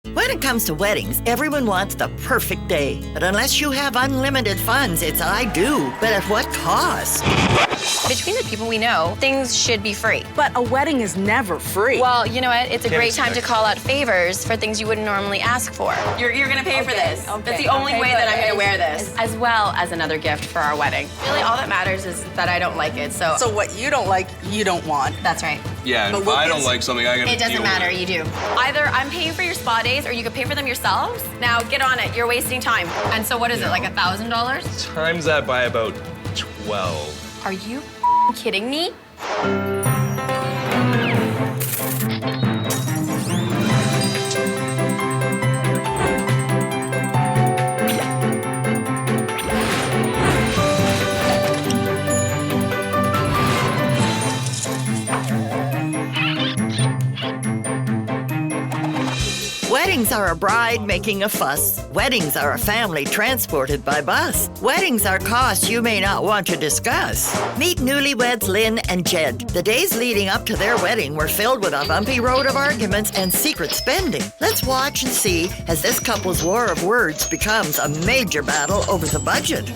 When it comes to weddings, everyone wants the perfect day. But unless you have unlimited funds, it's I do. But at what cost? Between the people we know, things should be free. But a wedding is never free. Well, you know what? It's a great time to call out favors for things you wouldn't normally ask for. You're gonna pay for this. That's the only way that I'm gonna wear this. As well as another gift for our wedding. Really, all that matters is that I don't like it, so. So what you don't like, you don't want. That's right. Yeah, and if I don't like something, I gotta It doesn't deal matter, with it. you do. Either I'm paying for your spa days or you could pay for them yourselves. Now get on it, you're wasting time. And so what is it, like $1,000? Times that by about 12. Are you kidding me? Weddings are a bride making a fuss. Weddings are a family transported by bus. Weddings are costs you may not want to discuss. Meet newlyweds Lynn and Jed. The days leading up to their wedding were filled with a bumpy road of arguments and secret spending. Let's watch and see as this couple's war of words becomes a major battle over the budget.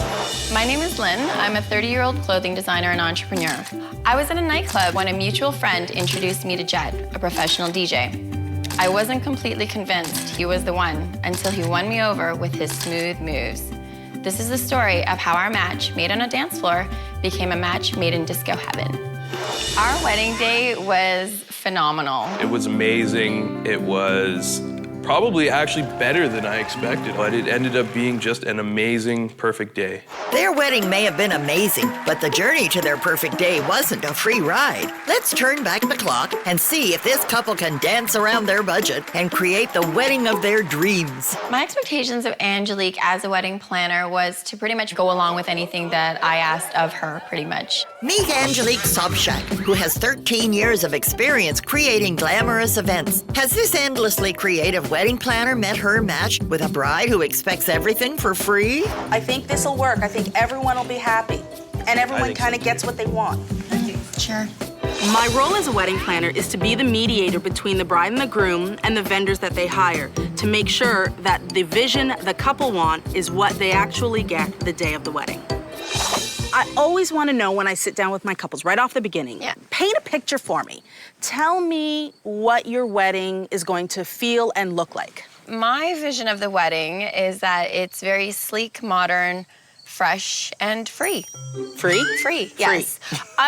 My name is Lynn. I'm a 30-year-old clothing designer and entrepreneur. I was in a nightclub when a mutual friend introduced me to Jed, a professional DJ. I wasn't completely convinced he was the one until he won me over with his smooth moves. This is the story of how our match made on a dance floor became a match made in disco heaven. Our wedding day was phenomenal. It was amazing. It was probably actually better than I expected, but it ended up being just an amazing, perfect day. Their wedding may have been amazing, but the journey to their perfect day wasn't a free ride. Let's turn back the clock and see if this couple can dance around their budget and create the wedding of their dreams. My expectations of Angelique as a wedding planner was to pretty much go along with anything that I asked of her, pretty much. Meet Angelique Sobchak, who has 13 years of experience creating glamorous events. Has this endlessly creative wedding planner met her match with a bride who expects everything for free? I think this will work. I think everyone will be happy. And everyone kind of gets what they want. Sure. My role as a wedding planner is to be the mediator between the bride and the groom and the vendors that they hire to make sure that the vision the couple want is what they actually get the day of the wedding. I always want to know when I sit down with my couples, right off the beginning, paint a picture for me. Tell me what your wedding is going to feel and look like. My vision of the wedding is that it's very sleek, modern, fresh, and free. Free? Free, yes.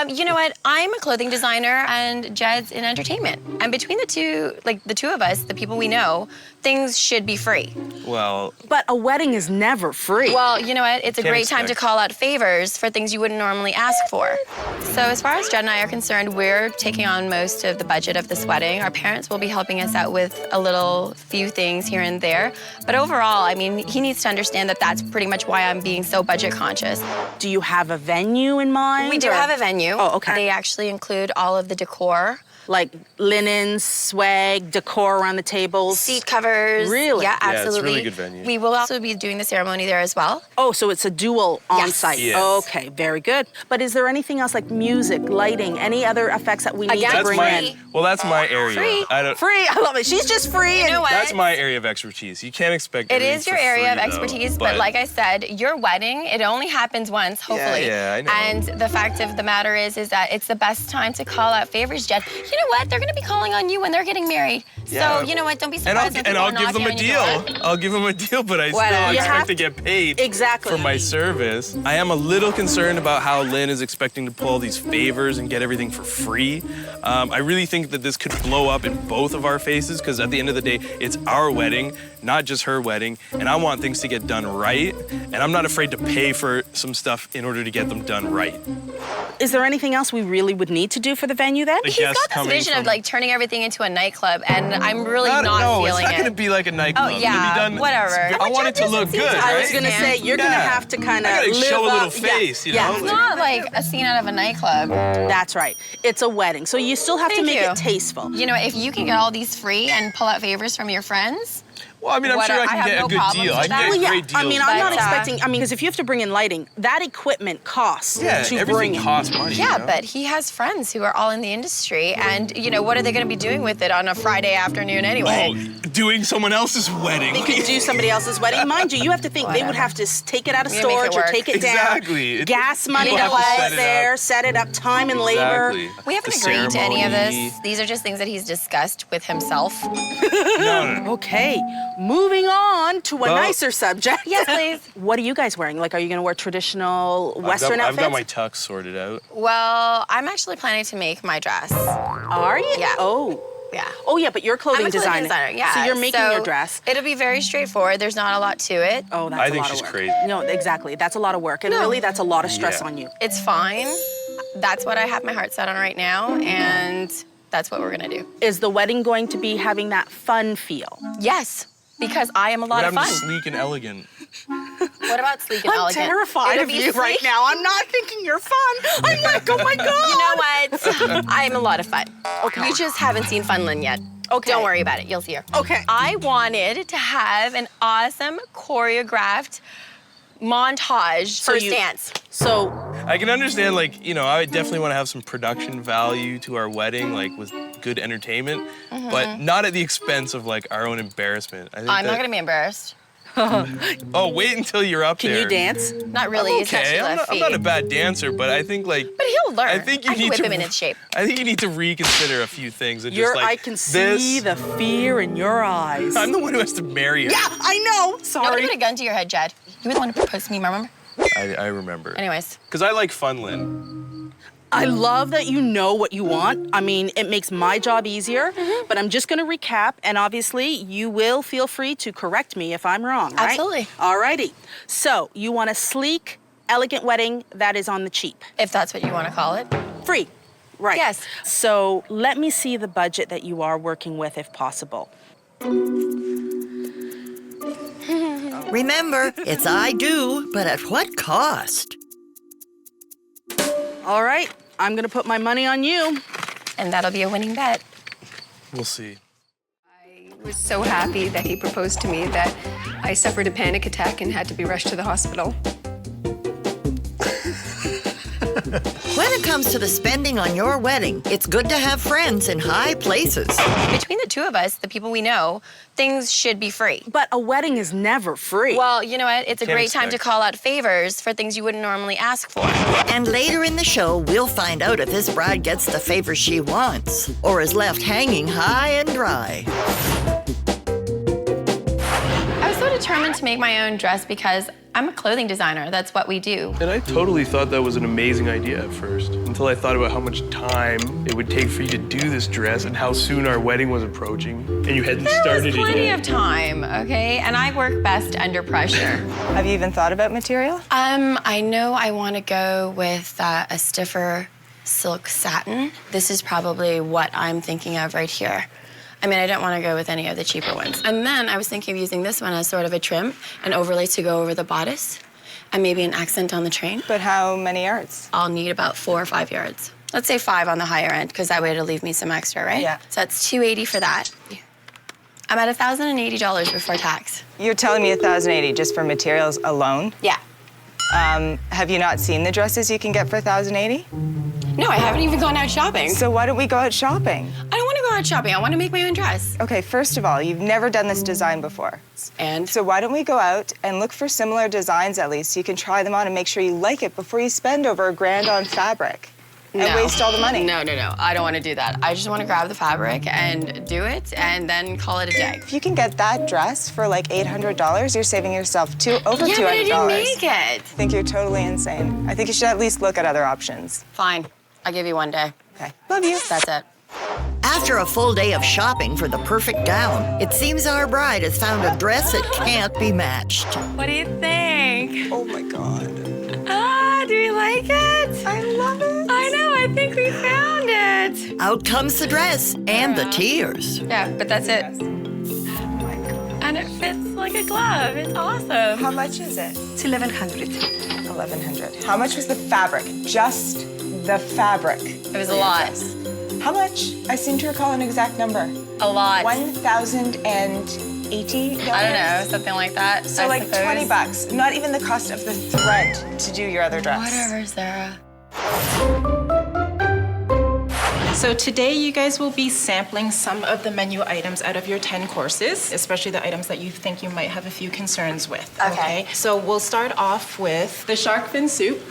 You know what? I'm a clothing designer and Jed's in entertainment. And between the two, like the two of us, the people we know, things should be free. Well, But a wedding is never free. Well, you know what? It's a Can't great time to expect. call out favors for things you wouldn't normally ask for. So as far as Jed and I are concerned, we're taking on most of the budget of this wedding. Our parents will be helping us out with a few things here and there. But overall, I mean, he needs to understand that that's pretty much why I'm being so budget conscious. Do you have a venue in mind? We do have a venue. Oh, okay. They actually include all of the decor. Like linen, swag, decor around the tables? Seat covers. Really? Yeah, Yeah, it's a absolutely. really good venue. We will also be doing the ceremony there as well. Oh, so it's a dual on-site. Yes. Okay, very good. But is there anything else like music, lighting, any other effects that we need Again, to that's bring my in? well, that's my area. Free. I don't. Free, I love it. She's just free. You know what? That's my area of expertise. You can't expect It everything is your for area of free, though, expertise, but like I said, your wedding, it only happens once, hopefully. yeah, I know. And the fact of the matter is that it's the best time to call out favors, Jed. You know what? They're gonna be calling on you when they're getting married. Yeah. So, you know what? Don't be And I'll, surprised when and people I'll are give them a knocking on your deal. door. I'll give them a deal, but I Whatever. still You expect have to get paid Exactly. for my service. I am a little concerned about how Lynn is expecting to pull all these favors and get everything for free. I really think that this could blow up in both of our faces because at the end of the day, it's our wedding, not just her wedding, and I want things to get done right, and I'm not afraid to pay for some stuff in order to get them done right. Is there anything else we really would need to do for the venue then? The He's guests got this coming vision of from- like turning everything into a nightclub, and I'm really not no, feeling it's not it. gonna be like a nightclub. Oh, It'll yeah, be done, whatever. I want it to look good, I was right? gonna say, you're gonna Yeah. have to kind of I gotta live show a little up- face, yeah. you know? Yeah. It's not like a scene out of a nightclub. That's right. It's a wedding, so you still have to Thank make you. it tasteful. You know, if you can get all these free and pull out favors from your friends, Well, I mean, I'm What sure I I can have get no a good problems deal. with I that. can Well, get yeah, great deals. I mean, I'm not But, expecting, because if you have to bring in lighting, that equipment costs yeah, to everything bring in. costs money. yeah, you know? but he has friends who are all in the industry, and And, you know, what are they going to be doing with it on a Friday afternoon anyway? Oh, doing someone else's wedding. They could do somebody else's wedding. Mind you, you have to think they would have to take it out of We're gonna make it storage or work. take it Exactly. down. Gas money You to know haul what? it there, set it up, time and labor. Exactly. We haven't The agreed to any of ceremony. this. These are just things that he's discussed with himself. No. Okay, moving on to a Well- nicer subject. Yes, please. What are you guys wearing? Like, are you gonna wear traditional Western I've outfits? got my tux sorted out. Well, I'm actually planning to make my dress. Are you? Yeah. Oh. Yeah. Oh, yeah, but you're a clothing I'm a clothing designer. designer, yeah. So you're making your dress. It'll be very straightforward. There's not a lot to it. Oh, that's I a think lot she's of work. crazy. No, exactly. That's a lot of work. And No. really, that's a lot of stress Yeah. on you. It's fine. That's what I have my heart set on right now, and that's what we're gonna do. Is the wedding going to be having that fun feel? Yes, because I am a lot But of I'm fun. just sleek and elegant. What about sleek and I'm elegant? terrified It'll of be you right sleek. now. I'm not thinking you're fun. I'm like, oh my God. You know what? I'm a lot of fun. Okay. You just haven't seen Funland yet. Okay. Don't worry about it. You'll see her. Okay. I wanted to have an awesome choreographed montage So first you- dance. So, I can understand, like, you know, I definitely want to have some production value to our wedding, like with good entertainment, but not at the expense of like our own embarrassment. I think I'm not gonna be embarrassed. Oh, wait until you're up can there. you dance? Not really. I'm It's not okay. too I'm left not a feet. bad dancer, but I think like. But he'll learn. I think you can need whip to. him in its shape. I think you need to reconsider a few things and Your, just like I can see this. the fear in your eyes. I'm the one who has to marry her. Yeah, I know. Nobody Sorry. put a gun to your head, Jed. You were the one who proposed to me, remember? I remember. Anyways. Because I like Funland. I love that you know what you want. I mean, it makes my job easier, but I'm just gonna recap, and obviously you will feel free to correct me if I'm wrong, right? Absolutely. Alrighty. So, you want a sleek, elegant wedding that is on the cheap. If that's what you want to call it. Free, right. Yes. So, let me see the budget that you are working with if possible. Remember, it's I do, but at what cost? All right, I'm gonna put my money on you. And that'll be a winning bet. We'll see. I was so happy that he proposed to me that I suffered a panic attack and had to be rushed to the hospital. When it comes to the spending on your wedding, it's good to have friends in high places. Between the two of us, the people we know, things should be free. But a wedding is never free. Well, you know what? It's a Can't great time to expect. call out favors for things you wouldn't normally ask for. And later in the show, we'll find out if this bride gets the favor she wants or is left hanging high and dry. I was so determined to make my own dress because I'm a clothing designer. That's what we do. And I totally thought that was an amazing idea at first, until I thought about how much time it would take for you to do this dress and how soon our wedding was approaching, and you hadn't There started was it plenty yet. of time, okay? And I work best under pressure. Have you even thought about material? I know I want to go with a stiffer silk satin. This is probably what I'm thinking of right here. I mean, I don't want to go with any of the cheaper ones. And then I was thinking of using this one as sort of a trim, an overlay to go over the bodice, and maybe an accent on the train. But how many yards? I'll need about 4 or 5 yards. Let's say 5 on the higher end, because that way it'll leave me some extra, right? Yeah. So that's $280 for that. I'm at $1,080 before tax. You're telling me $1,080 just for materials alone? Yeah. Have you not seen the dresses you can get for $1,080? No, I haven't even gone out shopping. So why don't we go out shopping? I don't want to go out shopping. I want to make my own dress. Okay, first of all, you've never done this design before. And So why don't we go out and look for similar designs at least so you can try them on and make sure you like it before you spend over $1,000 on fabric and No. waste all the money. No. I don't want to do that. I just want to grab the fabric and do it and then call it a day. If you can get that dress for like $800, you're saving yourself over $200. Yeah, but I didn't make it. I think you're totally insane. I think you should at least look at other options. Fine. I'll give you one day. Okay, love you. That's it. After a full day of shopping for the perfect gown, it seems our bride has found a dress that can't be matched. What do you think? Oh my God. Ah, do you like it? I love it. I know. I think we found it. Out comes the dress and the tears. Yeah, but that's it. And it fits like a glove. It's awesome. How much is it? It's $1,100. $1,100. How much was the fabric? Just the fabric. It was a lot. How much? I seem to recall an exact number. A lot. $1,080. I don't know, something like that. So I like suppose. 20 bucks. Not even the cost of the thread to do your other dress. Whatever, Sarah. So So today you guys will be sampling some of the menu items out of your 10 courses, especially the items that you think you might have a few concerns with. Okay. So we'll start off with the shark fin soup,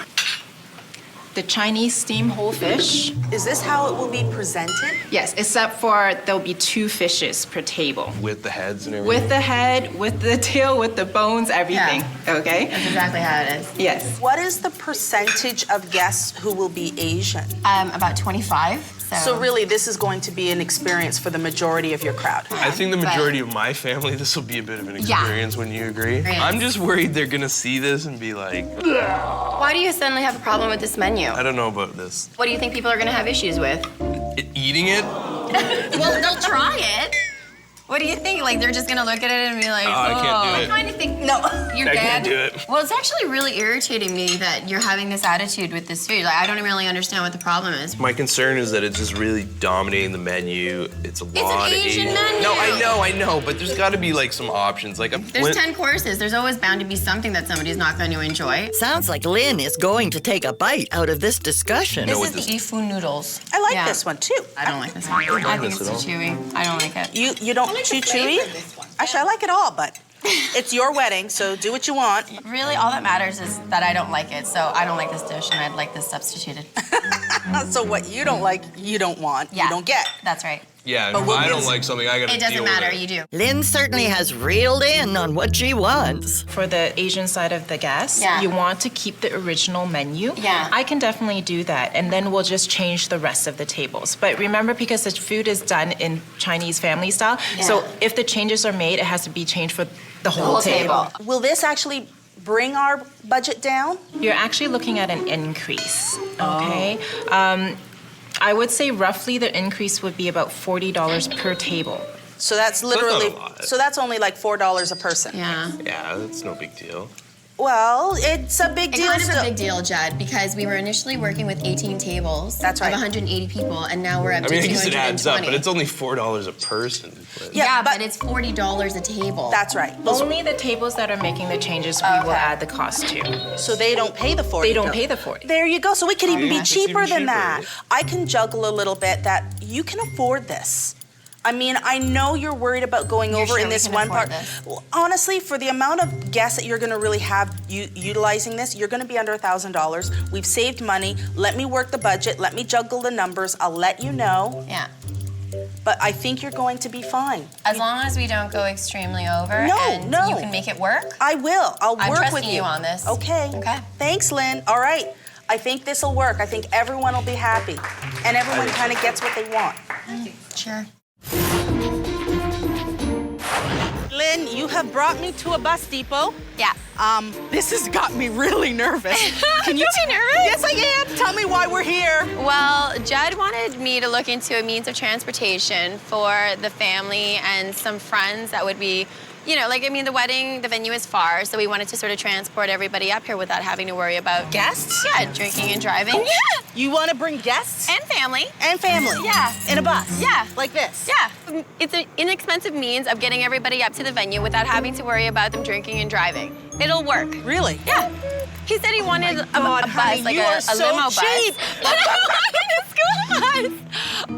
the Chinese steamed whole fish. Is this how it will be presented? Yes, except for there'll be 2 fishes per table. With the heads and everything? With the head, with the tail, with the bones, everything. Okay? That's exactly how it is. Yes. What is the percentage of guests who will be Asian? About 25. So really, this is going to be an experience for the majority of your crowd. I think the majority of my family, this will be a bit of an experience. Wouldn't you agree? I'm just worried they're gonna see this and be like, Why do you suddenly have a problem with this menu? I don't know about this. What do you think people are gonna have issues with? Eating it? Well, they'll try it. What do you think? Like, they're just gonna look at it and be like, I can't do it. I kind of think, no, you're I good. can't do it. Well, it's actually really irritating me that you're having this attitude with this food. Like, I don't really understand what the problem is. My concern is that it's just really dominating the menu. It's a lot an of Asian menu. No, I know, but there's gotta be like some options. Like There's 10 courses. There's always bound to be something that somebody's not going to enjoy. Sounds like Lynn is going to take a bite out of this discussion. This is the Ifu noodles. I like this one too. I don't like this one. I think it's too chewy. I don't like it. You don't chew chewy? Actually, I like it all, but it's your wedding, so do what you want. Really, all that matters is that I don't like it, so I don't like this dish, and I'd like this substituted. So what you don't like, you don't want, you don't get. That's right. Yeah, But if we'll I get don't some- like something, I gotta It doesn't deal matter, with it. you do. Lynn certainly has reeled in on what she wants. For the Asian side of the guests, you want to keep the original menu. Yeah. I can definitely do that, and then we'll just change the rest of the tables. But remember, because the food is done in Chinese family style, so if the changes are made, it has to be changed for the whole table. Will this actually bring our budget down? You're actually looking at an increase, okay? I would say roughly the increase would be about $40 per table. So that's literally, not a lot. so that's only like $4 a person. Yeah. Yeah, that's no big deal. Well, it's a big It's deal kind of still. a big deal, Jed, because we were initially working with 18 tables That's right. of 180 people, and now we're up I to mean, I guess 220. it adds up, but it's only $4 a person. But Yeah, Yeah, but- but it's $40 a table. That's right. Only the tables that are making the changes, we will add the cost to. So they don't pay the 40. They don't pay the 40. There you go. So it could even be It's cheaper even than cheaper. that. I can juggle a little bit that you can afford this. I mean, I know you're worried about going You're over sure in we this can one afford part. this? Well, honestly, for the amount of guests that you're going to really have utilizing this, you're going to be under $1,000. We've saved money. Let me work the budget. Let me juggle the numbers. I'll let you know. Yeah. But I think you're going to be fine. As long as we don't go extremely over No, and no. you can make it work. I will. I'll I'm work with trusting you on this. Okay. Okay. Thanks, Lynn. All right. I think this will work. I think everyone will be happy. And everyone kind of gets what they want. Sure. Lynn, you have brought me to a bus depot. Yeah. This has got me really nervous. Can you Don't be nervous. Yes, I am. Tell me why we're here. Well, Jed wanted me to look into a means of transportation for the family and some friends that would be, you know, like, I mean, the wedding, the venue is far, so we wanted to sort of transport everybody up here without having to worry about Guests? Yeah, drinking and driving. Yeah. You want to bring guests And family. and family? Yeah. In a bus? Yeah. Like this? Yeah. It's an inexpensive means of getting everybody up to the venue without having to worry about them drinking and driving. It'll work. Really? Yeah. He said he wanted a God, bus, honey, like you a are so limo cheap. bus. But I wanted a school bus.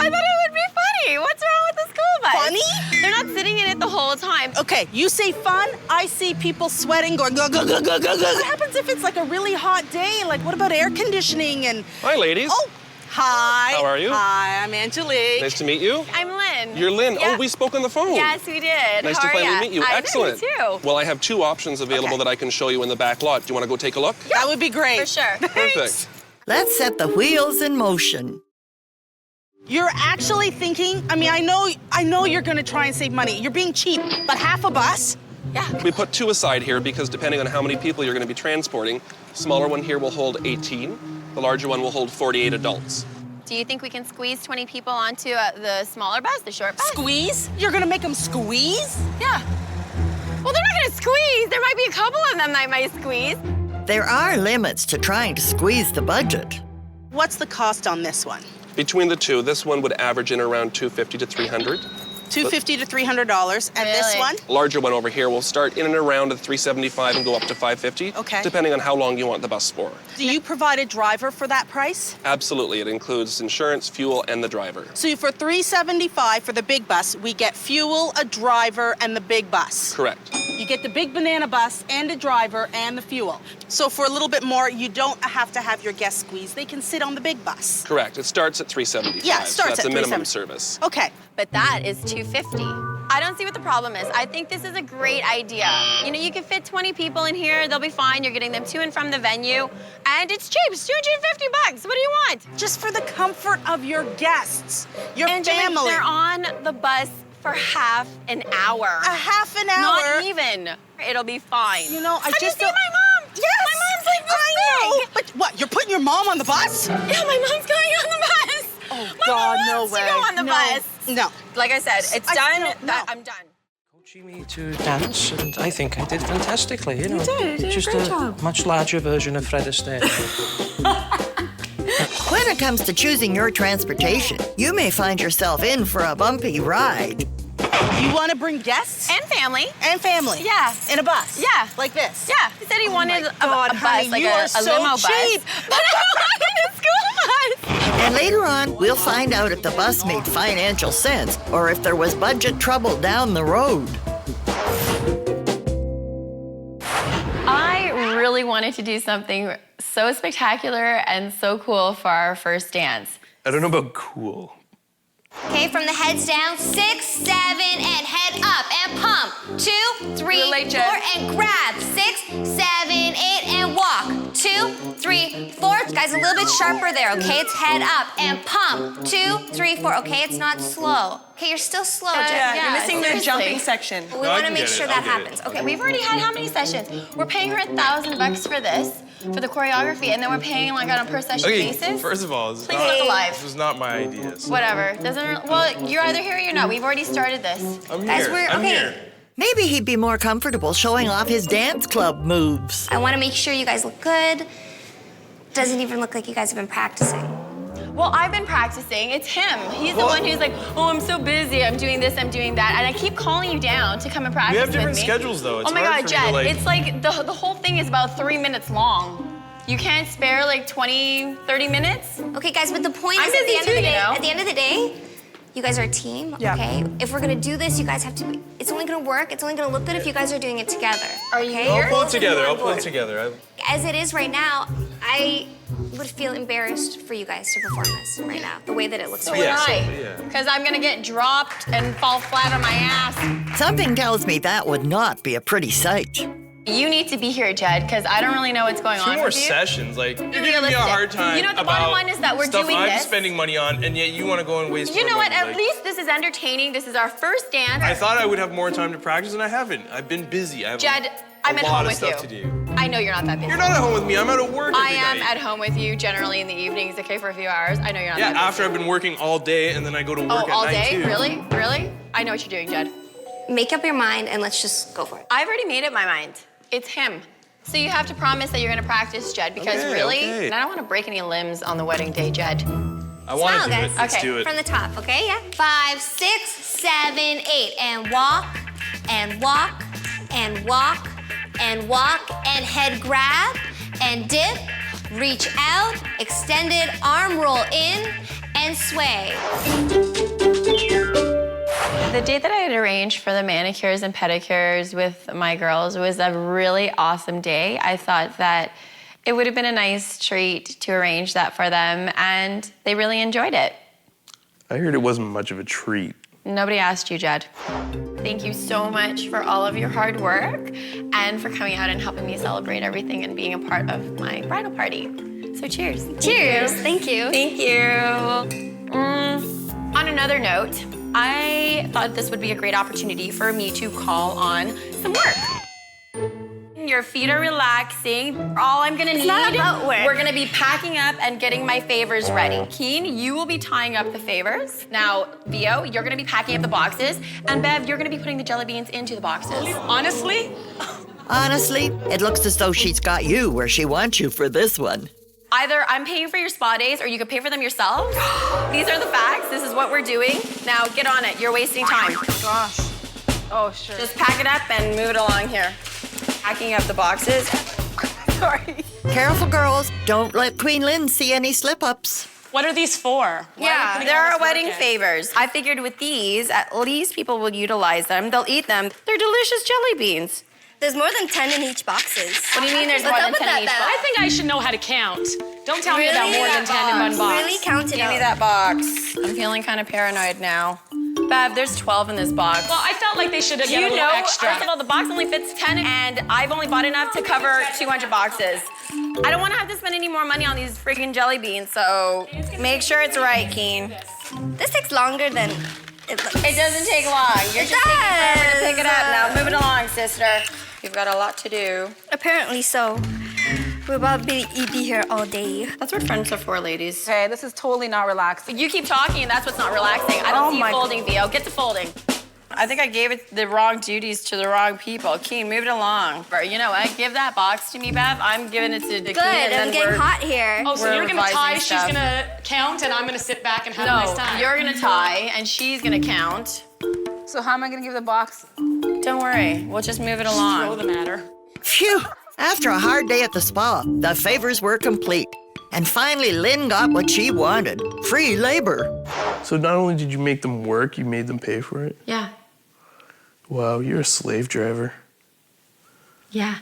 I thought it would be funny. What's wrong with the school bus? Funny? They're not sitting in it the whole time. Okay, you say fun, I see people sweating, going go, go, go, go, go, go. What happens if it's like a really hot day? Like, what about air conditioning and... Hi, ladies. Oh, hi. How are you? Hi, I'm Angelique. Nice to meet you. I'm Lynn. You're Lynn. Yeah. Oh, we spoke on the phone. Yes, we did. Nice How to are finally ya? meet you. I Excellent. know, you too. Well, I have 2 options available Okay. that I can show you in the back lot. Do you want to go take a look? That would be great. For sure. Perfect. Let's set the wheels in motion. You're actually thinking, I mean, I know you're gonna try and save money. You're being cheap, but half a bus? Yeah. We put 2 aside here because depending on how many people you're going to be transporting, the smaller one here will hold 18. The larger one will hold 48 adults. Do you think we can squeeze 20 people onto the smaller bus, the short bus? Squeeze? You're gonna make them squeeze? Yeah. Well, they're not gonna squeeze. There might be a couple of them that might squeeze. There are limits to trying to squeeze the budget. What's the cost on this one? Between the 2, this one would average in around $250 to $300. $250 to $300. And this Really? one? Larger one over here will start in and around the $375 and go up to $550. Okay. Depending on how long you want the bus for. Do you provide a driver for that price? Absolutely, it includes insurance, fuel, and the driver. So for $375 for the big bus, we get fuel, a driver, and the big bus. Correct. You get the big banana bus and a driver and the fuel. So for a little bit more, you don't have to have your guests squeeze. They can sit on the big bus. Correct. It starts at $375. Yeah, it starts so that's at a minimum $375. service. Okay. But that is $250. I don't see what the problem is. I think this is a great idea. You know, you can fit 20 people in here. They'll be fine. You're getting them to and from the venue. And it's cheap. It's $250. What do you want? Just for the comfort of your guests, your Angelique, family. they're on the bus for half an hour. A half an hour. Not even. It'll be fine. You know, I Have just you seen don't- my mom? Yes! My mom's like this I know. big. But what, you're putting your mom on the bus? Yeah, my mom's going on the bus. Oh, my God, mom no wants way. to go on the No. bus. No. Like I said, it's I done. don't know. I'm done. Coaching me to dance, and I think I did fantastically. You know, did. You did a just great a job. much larger version of Fred Astaire. When it comes to choosing your transportation, you may find yourself in for a bumpy ride. You want to bring guests? And family. And family? Yeah. In a bus? Yeah. Like this? Yeah. He said he wanted my a God, bus, honey, like you a are so limo cheap. bus. But I wanted a school bus. And later on, we'll find out if the bus made financial sense or if there was budget trouble down the road. I really wanted to do something so spectacular and so cool for our first dance. I don't know about cool. Okay, from the heads down, 6, 7, and head up and pump. 2, 3, You're late, 4, Jen. and grab. 6, 7, 8, and walk. 2, 3, 4. Guys, a little bit sharper there, okay? It's head up and pump. 2, 3, 4. Okay, it's not slow. Okay, you're still slow, Jen. Yeah, you're missing the jumping section. We No, I want to can make get it. sure I'll that get it. happens. Okay, we've already had how many sessions? We're paying her $1,000 for this, for the choreography, and then we're paying like on a per session Okay, basis. first of all, this is Please not, look alive. this was not my idea. So Whatever. Well, you're either here or you're not. We've already started this. I'm Guys, here. we're- I'm okay. here. Maybe he'd be more comfortable showing off his dance club moves. I want to make sure you guys look good. Doesn't even look like you guys have been practicing. Well, I've been practicing. It's him. He's the one who's like, oh, I'm so busy. I'm doing this, I'm doing that. And I keep calling you down to come and practice We have with different me. schedules, though. It's oh my hard God, for me to, Jed, like- it's like the whole thing is about 3 minutes long. You can't spare like 20, 30 minutes? Okay, guys, but the point I'm is, at the busy end too, of the you day, know? at the end of the day, you guys are a team, okay? If we're gonna do this, you guys have to. It's only gonna work. It's only gonna look good if you guys are doing it together. Are you okay? I'll pull it together. I'll pull it together. As it is right now, I would feel embarrassed for you guys to perform this right now, the way that it looks So right would now. I. Because I'm gonna get dropped and fall flat on my ass. Something tells me that would not be a pretty sight. You need to be here, Jed, because I don't really know what's going on Two more with you. sessions. Like, you're giving me a realistic. hard time You know what, the about bottom line is that we're stuff doing I'm this. spending money on, and yet you want to go and waste You more know what? money. At Like, least this is entertaining. This is our first dance. I thought I would have more time to practice, and I haven't. I've been busy. I have Jed, I'm a at lot home of with stuff you. to do. I know you're not that busy. You're not at home with me. I'm out at work I every am night. at home with you generally in the evenings, okay, for a few hours. I know you're not Yeah, that busy. after I've been working all day, and then I go to work Oh, at all night day? too. Really? Really? I know what you're doing, Jed. Make up your mind and let's just go for it. I've already made up my mind. It's him. So you have to promise that you're gonna practice, Jed, because Okay, really, okay. and I don't want to break any limbs on the wedding day, Jed. I want to Smile, do guys. it. Let's Okay, do it. From the top, okay? Yeah. 5, 6, 7, 8, and walk, and walk, and walk, and walk, and head grab, and dip, reach out, extended arm roll in, and sway. The date that I had arranged for the manicures and pedicures with my girls was a really awesome day. I thought that it would have been a nice treat to arrange that for them, and they really enjoyed it. I heard it wasn't much of a treat. Nobody asked you, Jed. Thank you so much for all of your hard work and for coming out and helping me celebrate everything and being a part of my bridal party. So cheers. Cheers. Thank you. Thank you. On another note, I thought this would be a great opportunity for me to call on some work. Your feet are relaxing. All I'm gonna need, not about work. we're gonna be packing up and getting my favors ready. Keen, you will be tying up the favors. Now, Vio, you're gonna be packing up the boxes. And Bev, you're gonna be putting the jelly beans into the boxes. Honestly, Honestly, it looks as though she's got you where she wants you for this one. Either I'm paying for your spa days or you could pay for them yourself. These are the facts. This is what we're doing. Now get on it. You're wasting time. Gosh. Oh, sure. Just pack it up and move it along here. Packing up the boxes. Sorry. Careful, girls. Don't let Queen Lynn see any slip-ups. What are these for? Yeah, there are wedding favors. I figured with these, at least people will utilize them. They'll eat them. They're delicious jelly beans. There's more than 10 in each boxes. What do you mean there's more What's than up 10 in with each that, box? I think I should know how to count. Don't tell me about Really? more than 10 in one box. Really count it Give me out. that box. I'm feeling kind of paranoid now. Bev, there's 12 in this box. Well, I felt like they should have Do given you a little know, extra. first of all, the box only fits 10 and I've only bought enough to cover 200 boxes. I don't want to have to spend any more money on these freaking jelly beans, so make sure it's right, Keen. This takes longer than it looks. It doesn't take long. You're It just taking forever to does. pick it up. Now move it along, sister. You've got a lot to do. Apparently so. We'll probably be here all day. That's what friends are for, ladies. Okay, this is totally not relaxing. You keep talking and that's what's not relaxing. I don't see you my folding, Theo. Get to folding. I think I gave it the wrong duties to the wrong people. Keen, move it along. But you know what? Give that box to me, Bev. I'm giving it to the Good, Keen, and then I'm getting we're- hot here. Oh, so We're you're gonna revising tie, she's stuff. gonna count, and I'm gonna sit back and have a No, nice time. you're gonna tie, and she's gonna count. So how am I gonna give the box? Don't worry, we'll just move it Throw along. the matter. Phew! After a hard day at the spa, the favors were complete. And finally, Lynn got what she wanted. Free labor. So not only did you make them work, you made them pay for it? Yeah. Wow, you're a slave driver. Yeah.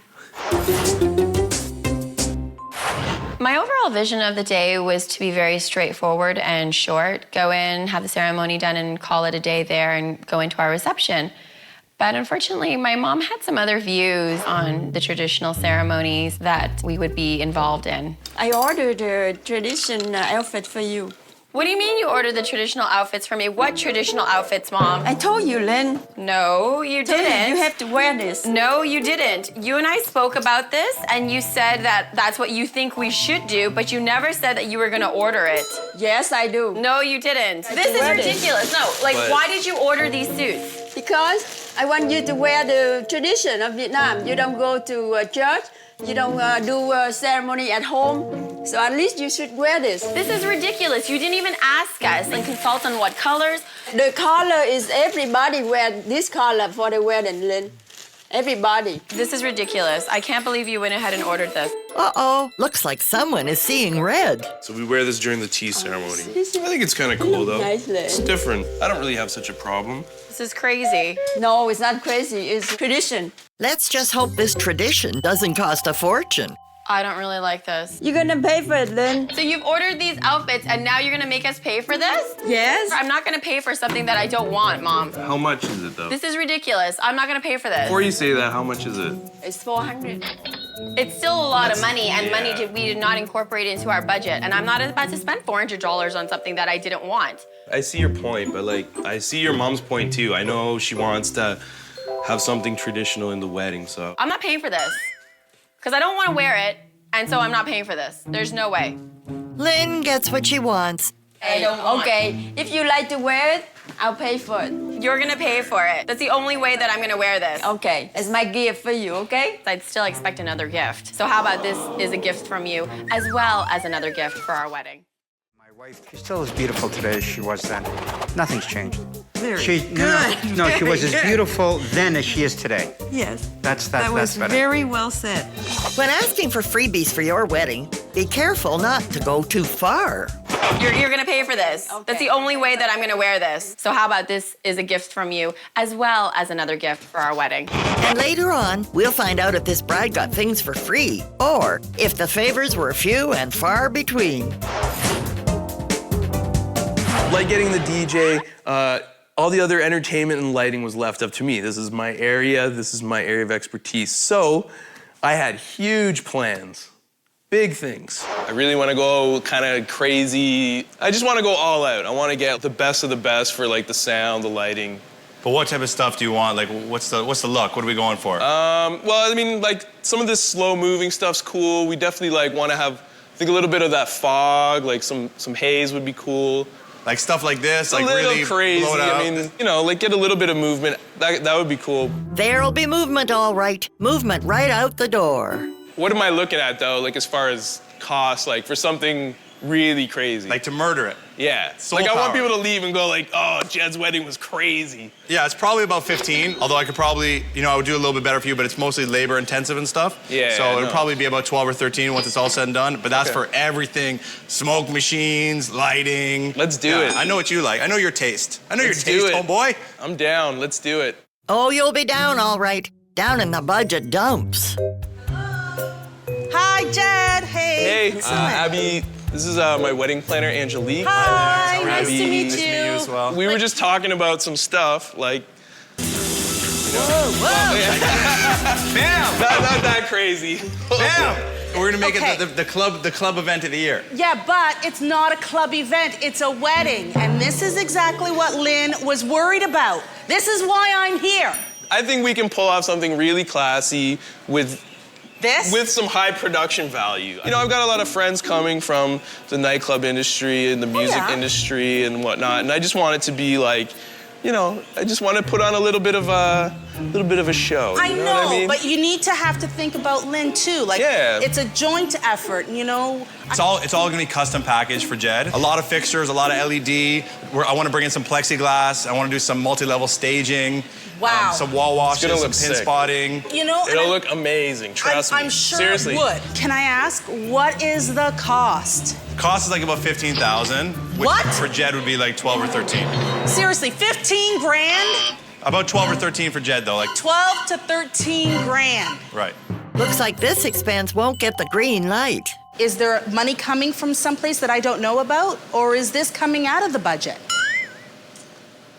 My overall vision of the day was to be very straightforward and short. Go in, have the ceremony done, and call it a day there and go into our reception. But unfortunately, my mom had some other views on the traditional ceremonies that we would be involved in. I ordered a traditional outfit for you. What do you mean you ordered the traditional outfits for me? What traditional outfits, Mom? I told you, Lynn. No, you didn't. You have to wear this. No, you didn't. You and I spoke about this, and you said that that's what you think we should do, but you never said that you were gonna order it. Yes, I do. No, you didn't. This is wear this. ridiculous. No, like, But- why did you order these suits? Because I want you to wear the tradition of Vietnam. You don't go to church. You don't do a ceremony at home. So at least you should wear this. This is ridiculous. You didn't even ask us and consult on what colors. The color is everybody wear this color for the wedding, Lynn. Everybody. This is ridiculous. I can't believe you went ahead and ordered this. Uh-oh, looks like someone is seeing red. So we wear this during the tea ceremony. I think it's kind of cool, though. Nicely. It's different. I don't really have such a problem. This is crazy. No, it's not crazy. It's tradition. Let's just hope this tradition doesn't cost a fortune. I don't really like this. You're gonna pay for it, Lynn. So you've ordered these outfits and now you're gonna make us pay for this? Yes. I'm not gonna pay for something that I don't want, Mom. How much is it, though? This is ridiculous. I'm not gonna pay for this. Before you say that, how much is it? It's 400. It's still a lot of money, and money we did not incorporate into our budget. And I'm not about to spend $400 on something that I didn't want. I see your point, but like, I see your mom's point too. I know she wants to have something traditional in the wedding, so. I'm not paying for this. Because I don't want to wear it, and so I'm not paying for this. There's no way. Lynn gets what she wants. I don't want Okay, if you like to wear it, I'll pay for it. You're gonna pay for it. That's the only way that I'm gonna wear this. Okay, it's my gift for you, okay? I'd still expect another gift. So how about this is a gift from you, as well as another gift for our wedding? My wife, she's still as beautiful today as she was then. Nothing's changed. Very No, she was as beautiful then as she is today. Yes. That's better. very well said. When asking for freebies for your wedding, be careful not to go too far. You're gonna pay for this. Okay. That's the only way that I'm gonna wear this. So how about this is a gift from you, as well as another gift for our wedding? And later on, we'll find out if this bride got things for free, or if the favors were few and far between. Like getting the DJ, all the other entertainment and lighting was left up to me. This is my area, this is my area of expertise. So I had huge plans, big things. I really want to go kind of crazy. I just want to go all out. I want to get the best of the best for like the sound, the lighting. But what type of stuff do you want? Like, what's the look? What are we going for? Well, I mean, like some of this slow moving stuff's cool. We definitely like want to have, I think a little bit of that fog, like some haze would be cool. Like stuff like this, like a little really crazy. blow it out? I mean, you know, like get a little bit of movement. That would be cool. There'll be movement, all right. Movement right out the door. What am I looking at though? Like as far as cost, like, for something really crazy? Like to murder it. Yeah. Soul like, I want power. people to leave and go like, oh, Jed's wedding was crazy. Yeah, it's probably about 15, although I could probably, I would do a little bit better for you, but it's mostly labor intensive and stuff. Yeah, So I it'll know. probably be about 12 or 13 once it's all said and done, but that's for everything. Smoke machines, lighting. Let's do it. I know what you like. I know your taste. I know Let's your taste, do it. homeboy. I'm down. Let's do it. Oh, you'll be down all right. Down in the budget dumps. Hi, Jed. Hey. Hey, Abby. This is my wedding planner, Angelique. Hi, nice Abby. to meet you. Nice to meet you as well. We were just talking about some stuff, like. Bam! Not that crazy. Bam! We're gonna make Okay. it the club event of the year. Yeah, but it's not a club event, it's a wedding. And this is exactly what Lynn was worried about. This is why I'm here. I think we can pull off something really classy with some high production value. I've got a lot of friends coming from the nightclub industry and the music industry and whatnot, and I just want it to be like, I just want to put on a little bit of a show. I you know, what I mean? but you need to have to think about Lynn too. Like, it's a joint effort, It's all gonna be custom packaged for Jed. A lot of fixtures, a lot of LED. I want to bring in some plexiglass. I want to do some multi-level staging. Wow. Some wall washes, gonna some look pin sick. spotting. It'll look amazing. Trust me. I'm sure Seriously. it would. Can I ask, what is the cost? Cost is like about 15,000. Which What? for Jed would be like 12 or 13. Seriously, 15 grand? About 12 or 13 for Jed though, like 12 to 13 grand. right. Looks like this expense won't get the green light. Is there money coming from someplace that I don't know about, or is this coming out of the budget?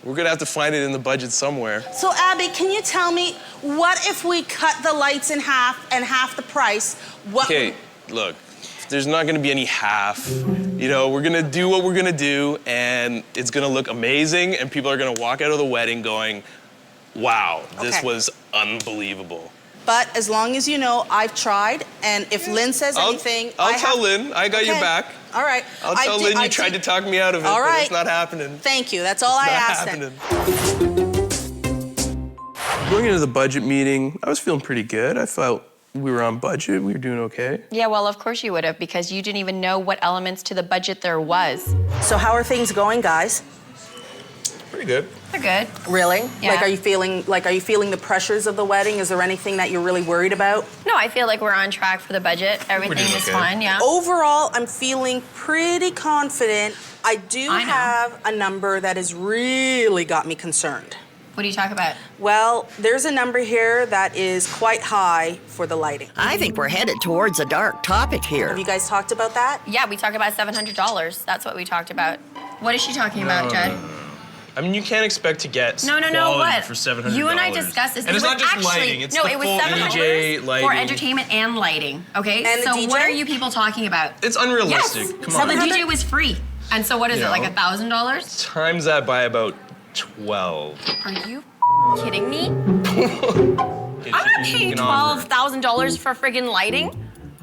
We're gonna have to find it in the budget somewhere. So Abby, can you tell me, what if we cut the lights in half and half the price? What? Okay, look, there's not gonna be any half. We're gonna do what we're gonna do, and it's gonna look amazing, and people are gonna walk out of the wedding going, wow, this Okay. was unbelievable. But as long as you know, I've tried, and if Lynn says anything, I'll tell Lynn. I got your back. All right. I'll tell Lynn you tried to talk me out of it, All but right. it's not happening. Thank you. That's all I asked. Happening. Going into the budget meeting, I was feeling pretty good. I felt we were on budget. We were doing okay. Yeah, well, of course you would have, because you didn't even know what elements to the budget there was. So how are things going, guys? Pretty good. They're good. Really? Yeah. Are you feeling the pressures of the wedding? Is there anything that you're really worried about? No, I feel like we're on track for the budget. Everything doing is okay. fine, yeah. Overall, I'm feeling pretty confident. I do I know. have a number that has really got me concerned. What do you talk about? Well, there's a number here that is quite high for the lighting. I think we're headed towards a dark topic here. Have you guys talked about that? Yeah, we talked about $700. That's what we talked about. What is she talking about, Jed? I mean, you can't expect to get No, quality what? for $700. You and I discussed this. And This it's was not just actually, lighting, it's no, the it was full $700 DJ for lighting. entertainment and lighting, okay? And the so DJ? what are you people talking about? It's unrealistic. Yes. Come So on. the DJ was free. And so what is You it, like know. $1,000? Times that by about 12. Are you kidding me? I'm not paying $12,000 for friggin' lighting.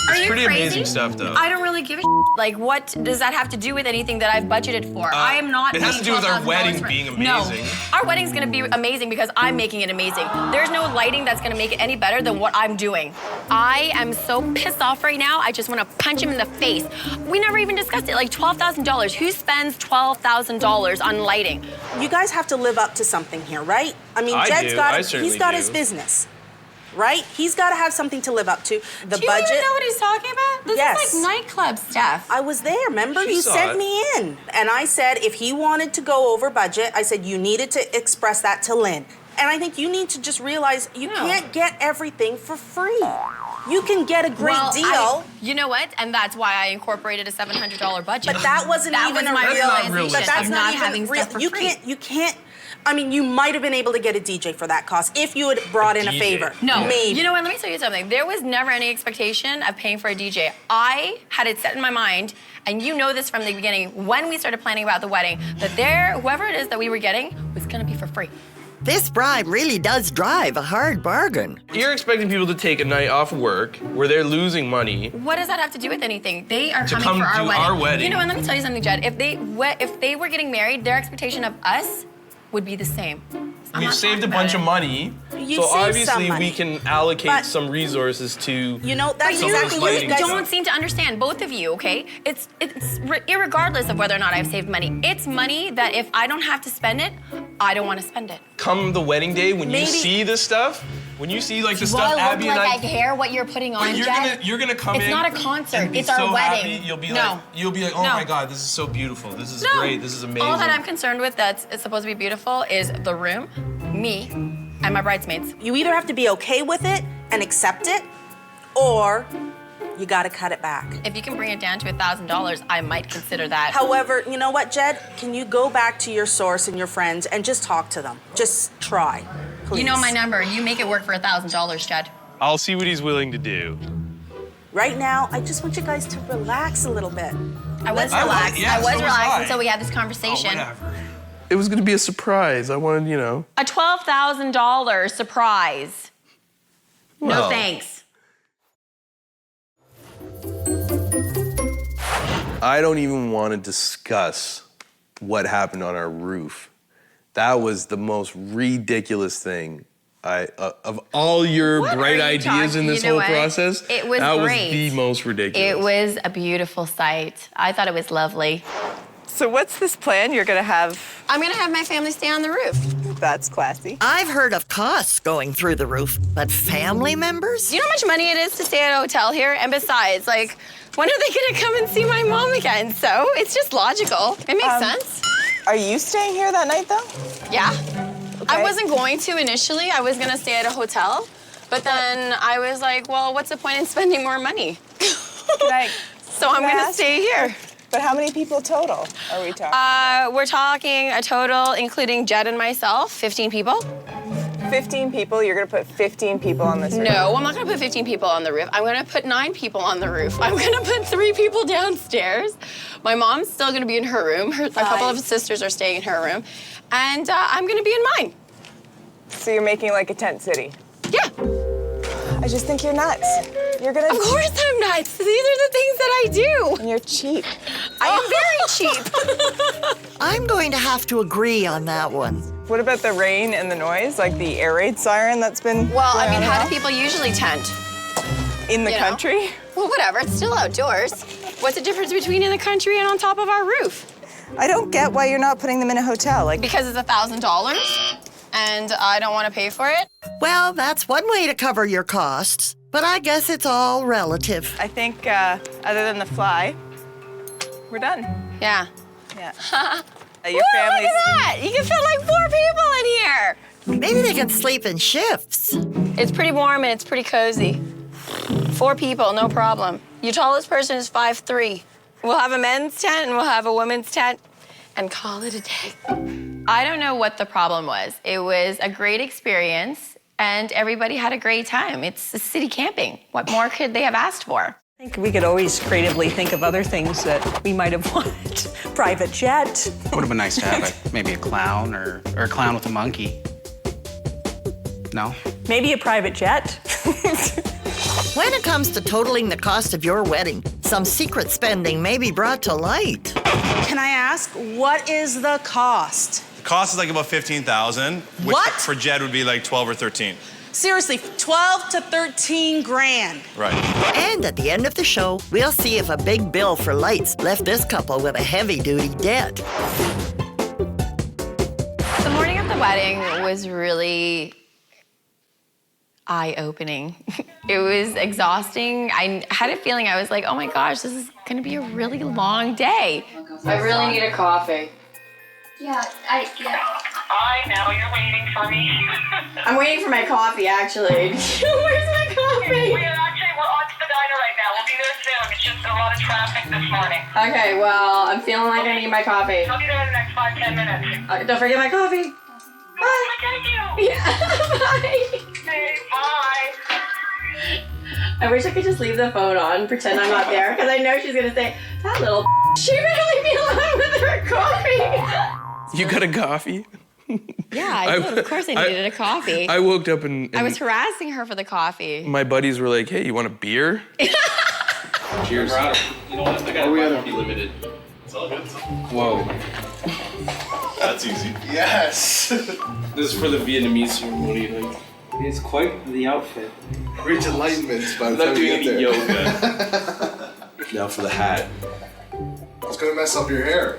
Are you pretty crazy? amazing stuff, though. I don't really give a Like, what does that have to do with anything that I've budgeted for? I am not it has paying to do with our $12,000 wedding for- being No, amazing. our wedding's gonna be amazing because I'm making it amazing. There's no lighting that's gonna make it any better than what I'm doing. I am so pissed off right now, I just wanna punch him in the face. We never even discussed it, like $12,000. Who spends $12,000 on lighting? You guys have to live up to something here, right? I mean, I Jed's do. got I he's certainly got do. his business, right? He's got to have something to live up to. The Do you budget. even know what he's talking about? This Yes. is like nightclub stuff. I was there, remember? She You saw sent it. me in. And I said if he wanted to go over budget, I said you needed to express that to Lynn. And I think you need to just realize you can't get everything for free. You can get a great deal. You know what? And that's why I incorporated a $700 budget. But that wasn't That even was a my real. realization But that's of not even having real. stuff for You free. can't. I mean, you might have been able to get a DJ for that cost if you had brought in a DJ. favor. No. Maybe. You know what? Let me tell you something. There was never any expectation of paying for a DJ. I had it set in my mind, and you know this from the beginning, when we started planning about the wedding, that whoever it is that we were getting was gonna be for free. This bribe really does drive a hard bargain. You're expecting people to take a night off work where they're losing money. What does that have to do with anything? They are To coming come for do our our wedding. wedding. You know, and let me tell you something, Jed. If they were getting married, their expectation of us would be the same. We've saved a bunch of money, You so saved obviously some money. we can allocate But- some resources to. You know, that's some of those exactly lighting what you Don't seem to understand, both of you, okay? It's irregardless of whether or not I've saved money. It's money that if I don't have to spend it, I don't want to spend it. Come the wedding day, when you Maybe- see this stuff, when you see like the Do stuff I look Abby and like I care what you're putting on, Jed? you're gonna come in. It's not a concert. and be It's our so wedding. Happy. You'll be No. like, oh No. my God, this is so beautiful. This is No. great. This is amazing. All that I'm concerned with that's supposed to be beautiful is the room, me, and my bridesmaids. You either have to be okay with it and accept it, or you gotta cut it back. If you can bring it down to $1,000, I might consider that. However, you know what, Jed? Can you go back to your source and your friends and just talk to them? Just try, please. You know my number. You make it work for $1,000, Jed. I'll see what he's willing to do. Right now, I just want you guys to relax a little bit. I was I was, relaxed. yeah, I was so was relaxed I. until we had this conversation. It was gonna be a surprise. I wanted, you know. A $12,000 surprise. No Well. thanks. I don't even want to discuss what happened on our roof. That was the most ridiculous thing. Of all your What bright are you ideas in talking- this you know whole what? process, It was that great. was the most ridiculous. It was a beautiful sight. I thought it was lovely. So what's this plan? You're gonna have... I'm gonna have my family stay on the roof. That's classy. I've heard of costs going through the roof, but family members? You know how much money it is to stay at a hotel here? And besides, like, when are they gonna come and see my mom again? So it's just logical. It makes sense. Are you staying here that night, though? Yeah. I Okay. wasn't going to initially. I was gonna stay at a hotel. But then I was like, well, what's the point in spending more money? So I'm can I gonna ask- stay here. But how many people total are we talking? We're talking a total, including Jed and myself, 15 people. 15 people? You're gonna put 15 people on this roof? No, I'm not gonna put 15 people on the roof. I'm gonna put 9 people on the roof. I'm gonna put 3 people downstairs. My mom's still gonna be in her room. A couple of sisters are staying in her room. And I'm gonna be in mine. So you're making like a tent city? Yeah. I just think you're nuts. You're gonna... Of course I'm nuts. These are the things that I do. And you're cheap. I am very cheap. I'm going to have to agree on that one. What about the rain and the noise? Like the air raid siren that's been Well, I going mean, on how and do people usually tent? off? In the you know? country? Well, whatever. It's still outdoors. What's the difference between in the country and on top of our roof? I don't get why you're not putting them in a hotel. Like, Because it's $1,000 and I don't want to pay for it. Well, that's one way to cover your costs, but I guess it's all relative. I think other than the fly, we're done. Yeah. Yeah. Your Your family's... Look at that! You can fit like 4 people in here. Maybe they can sleep in shifts. It's pretty warm and it's pretty cozy. 4 people, no problem. Your tallest person is 5'3". We'll have a men's tent and we'll have a women's tent and call it a day. I don't know what the problem was. It was a great experience and everybody had a great time. It's a city camping. What more could they have asked for? I think we could always creatively think of other things that we might have wanted. Private jet. It would have been nice to have maybe a clown or a clown with a monkey. No? Maybe a private jet. When it comes to totaling the cost of your wedding, some secret spending may be brought to light. Can I ask, what is the cost? The cost is like about 15,000, which What? for Jed would be like 12 or 13. Seriously, 12 to 13 grand. Right. And at the end of the show, we'll see if a big bill for lights left this couple with a heavy-duty debt. The morning of the wedding was really eye-opening. It was exhausting. I had a feeling I was like, oh my gosh, this is gonna be a really long day. I really need a coffee. Yeah, I know, you're waiting for me. I'm waiting for my coffee, actually. Where's my coffee? We're on to the diner right now. We'll be there soon. It's just a lot of traffic this morning. Okay, well, I'm feeling like I need my coffee. I'll be there in the next 5-10 minutes. Don't forget my coffee. Bye. Thank you. Yeah, bye. Hey, bye. I wish I could just leave the phone on, pretend I'm not there, because I know she's gonna say, that little she better leave me alone with her coffee. You got a coffee? Yeah, I did. Of course I needed a coffee. I woke up and I was harassing her for the coffee. my buddies were like, hey, you want a beer? Cheers. You know what? I got to be limited. It's all good. Whoa. That's easy. Yes. This is for the Vietnamese ceremony. Like, It's quite the outfit. reach enlightenment by I'm the not time you doing get any there. yoga. Now for the hat. It's gonna mess up your hair.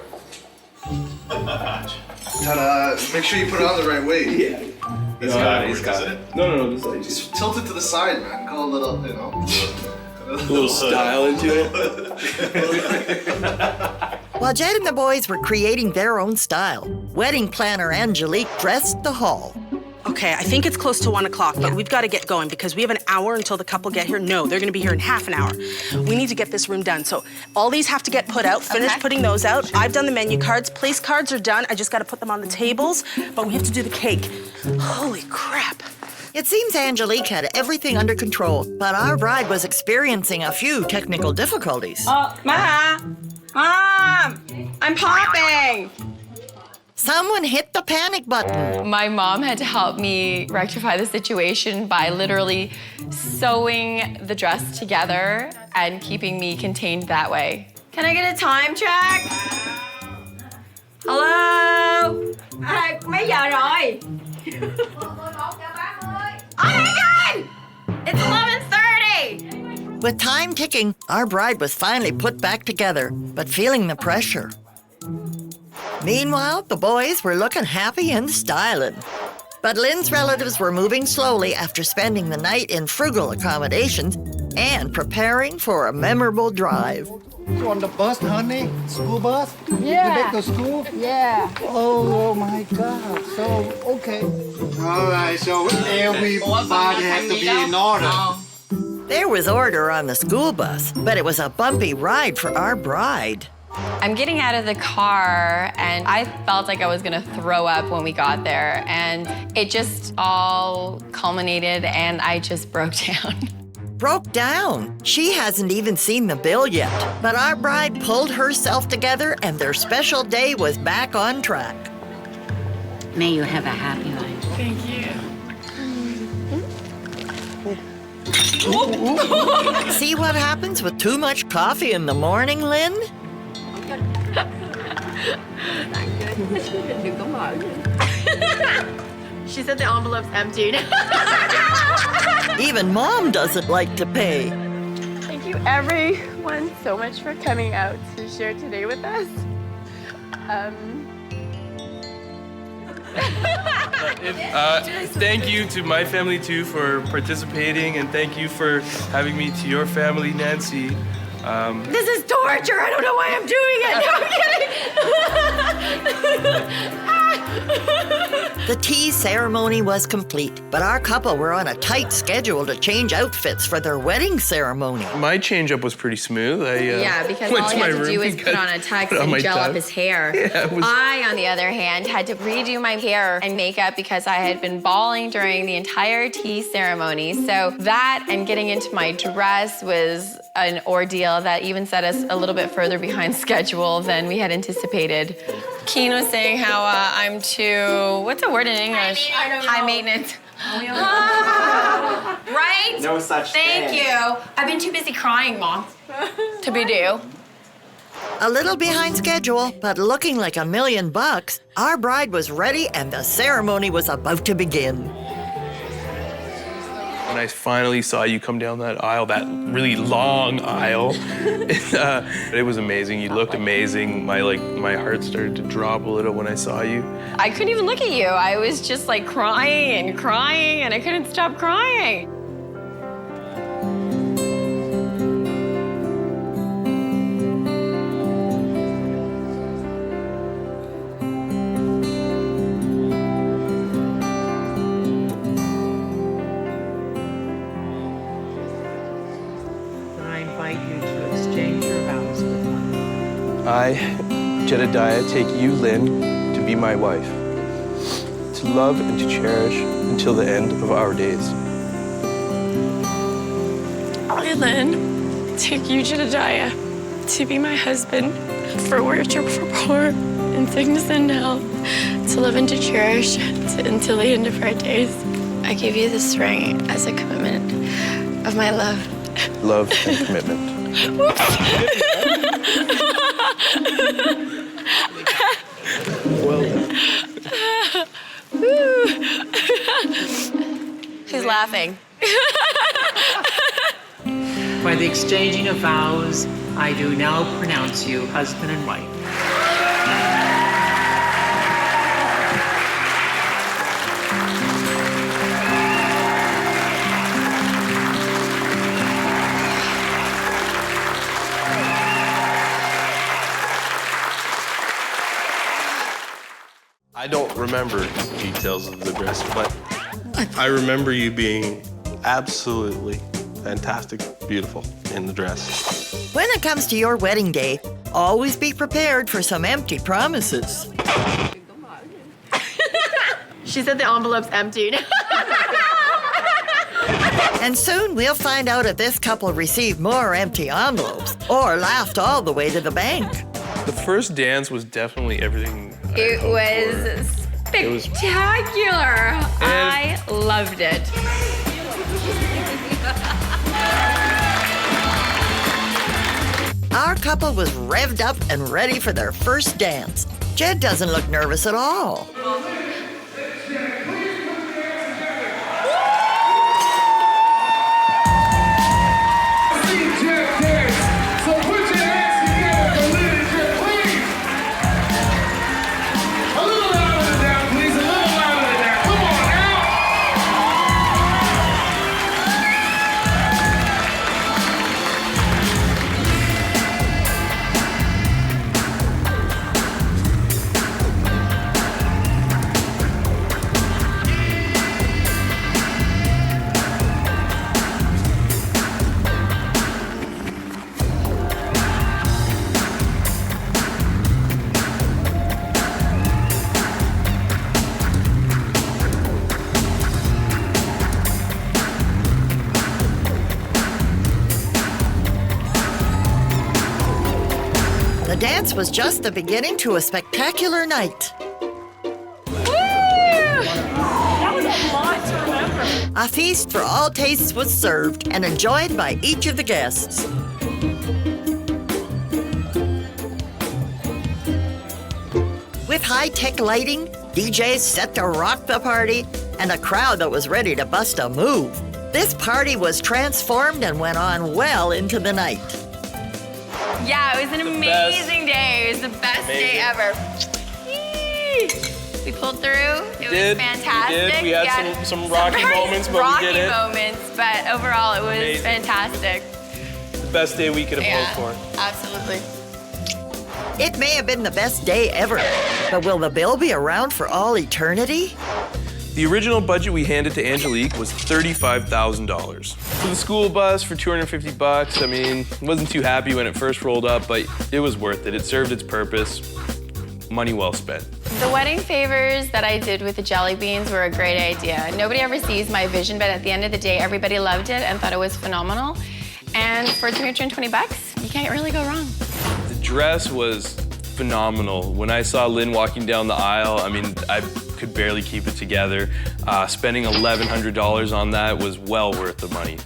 Ta-da! Make sure you put it on the right way. Yeah. He's got it. He's got it. No. Just tilt it to the side, man. Go a little, you know. A little style into it. While Jed and the boys were creating their own style, wedding planner Angelique dressed the hall. Okay, I think it's close to 1 o'clock, but we've got to get going because we have an hour until the couple get here. No, they're going to be here in half an hour. We need to get this room done. So all these have to get put out. Finish putting those out. I've done the menu cards. Place cards are done. I just got to put them on the tables, but we have to do the cake. Holy crap. It seems Angelique had everything under control, but our bride was experiencing a few technical difficulties. Mom! I'm popping! Someone hit the panic button. My mom had to help me rectify the situation by literally sewing the dress together and keeping me contained that way. Can I get a time check? Hello? Mấy giờ rồi? Oh my God! It's 11:30! With time ticking, our bride was finally put back together, but feeling the pressure. Meanwhile, the boys were looking happy and styling. But Lynn's relatives were moving slowly after spending the night in frugal accommodations and preparing for a memorable drive. You on the bus, honey? School bus? Yeah. You back to school? Yeah. Oh my God. So, okay. All right, so everybody has to be in order. There was order on the school bus, but it was a bumpy ride for our bride. I'm getting out of the car and I felt like I was gonna throw up when we got there, and it just all culminated and I just broke down. Broke down? She hasn't even seen the bill yet, but our bride pulled herself together and their special day was back on track. May you have a happy life. Thank you. See what happens with too much coffee in the morning, Lynn? She said the envelope's emptied. Even Mom doesn't like to pay. Thank you everyone so much for coming out to share today with us. Thank you to my family too for participating, and thank you for having me to your family, Nancy. This is torture. I don't know why I'm doing it. No, I'm kidding. The tea ceremony was complete, but our couple were on a tight schedule to change outfits for their wedding ceremony. My change up was pretty smooth. Yeah, because went all to he my had to room do was and put on a tux put on my and gel up tux. his hair. Yeah, it was- I, on the other hand, had to redo my hair and makeup because I had been bawling during the entire tea ceremony. So that and getting into my dress was an ordeal that even set us a little bit further behind schedule than we had anticipated. Keen was saying how I'm too, what's the word in English? High maintenance. Right? No such Thank thing. you. I've been too busy crying, Mom, to be due. A little behind schedule, but looking like $1 million, our bride was ready and the ceremony was about to begin. When I finally saw you come down that aisle, that really long aisle, it was amazing. You looked amazing. My heart started to drop a little when I saw you. I couldn't even look at you. I was just like crying and crying, and I couldn't stop crying. I invite you to exchange your vows with me. I, Jedediah, take you, Lynn, to be my wife, to love and to cherish until the end of our days. I, Lynn, take you, Jedediah, to be my husband, for worship, for poor, in sickness and health, to love and to cherish until the end of our days. I give you this ring as a commitment of my love. Love and commitment. Well done. Who's laughing? By the exchanging of vows, I do now pronounce you husband and wife. I don't remember details of the dress, but I remember you being absolutely fantastic, beautiful in the dress. When it comes to your wedding day, always be prepared for some empty promises. She said the envelope's emptied. And soon we'll find out if this couple received more empty envelopes or laughed all the way to the bank. The first dance was definitely everything. It was spectacular. I loved it. Our couple was revved up and ready for their first dance. Jed doesn't look nervous at all. The dance was just the beginning to a spectacular night. That was a lot to remember. A feast for all tastes was served and enjoyed by each of the guests. With high-tech lighting, DJs set to rock the party, and a crowd that was ready to bust a move. This party was transformed and went on well into the night. Yeah, it was an amazing day. It was the best day ever. We pulled through. It was fantastic. We had some rocky moments, but we did it. Rocky moments, but overall it was fantastic. The best day we could have hoped for. Absolutely. It may have been the best day ever, but will the bill be around for all eternity? The original budget we handed to Angelique was $35,000. For the school bus for $250, I mean, wasn't too happy when it first rolled up, but it was worth it. It served its purpose. Money well spent. The wedding favors that I did with the jelly beans were a great idea. Nobody ever sees my vision, but at the end of the day, everybody loved it and thought it was phenomenal. And for $320, you can't really go wrong. The dress was phenomenal. When I saw Lynn walking down the aisle, I mean, I could barely keep it together. Spending $1,100 on that was well worth the money.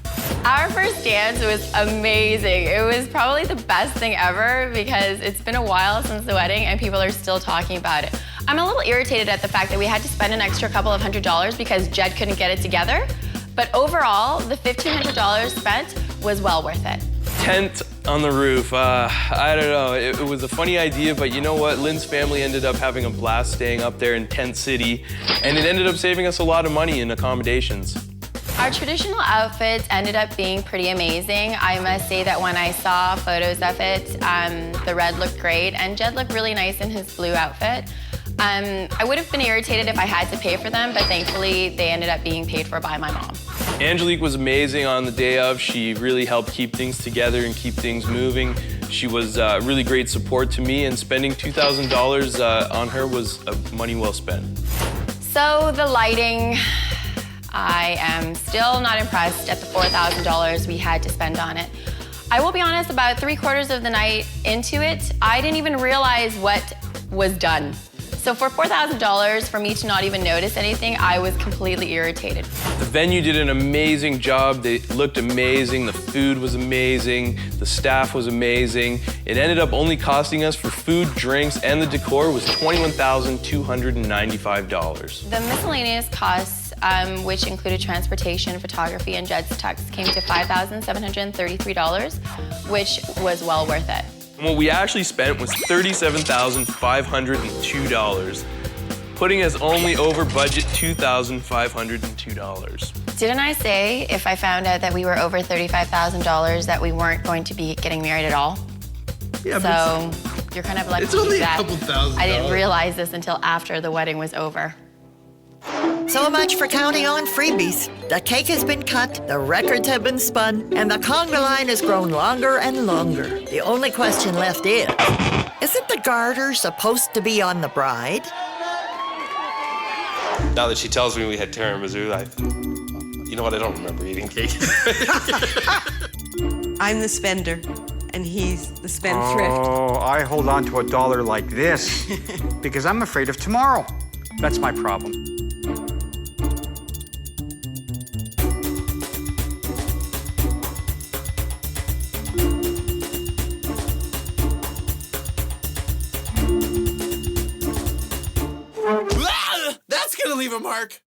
Our first dance was amazing. It was probably the best thing ever because it's been a while since the wedding and people are still talking about it. I'm a little irritated at the fact that we had to spend an extra couple of $100s because Jed couldn't get it together. But overall, the $1,500 spent was well worth it. Tent on the roof. I don't know. It was a funny idea, but you know what? Lynn's family ended up having a blast staying up there in Tent City, and it ended up saving us a lot of money in accommodations. Our traditional outfits ended up being pretty amazing. I must say that when I saw photos of it, the red looked great, and Jed looked really nice in his blue outfit. I would have been irritated if I had to pay for them, but thankfully they ended up being paid for by my mom. Angelique was amazing on the day of. She really helped keep things together and keep things moving. She was really great support to me, and spending $2,000 on her was money well spent. So the lighting, I am still not impressed at the $4,000 we had to spend on it. I will be honest, about 3/4 of the night into it, I didn't even realize what was done. So for $4,000, for me to not even notice anything, I was completely irritated. The venue did an amazing job. They looked amazing. The food was amazing. The staff was amazing. It ended up only costing us for food, drinks, and the decor was $21,295. The miscellaneous costs which included transportation, photography, and Jed's tux, came to $5,733, which was well worth it. And what we actually spent was $37,502, putting us only over budget $2,502. Didn't I say if I found out that we were over $35,000 that we weren't going to be getting married at all? Yeah, so you're kind of lucky it's only that a couple $1,000. I didn't realize this until after the wedding was over. So much for counting on freebies. The cake has been cut, the records have been spun, and the conga line has grown longer and longer. The only question left is, isn't the garter supposed to be on the bride? Now that she tells me we had tiramisu, you know what? I don't remember eating cake. I'm the spender, and he's the spendthrift. Oh, I hold on to a dollar like this because I'm afraid of tomorrow. That's my problem. That's gonna leave a mark.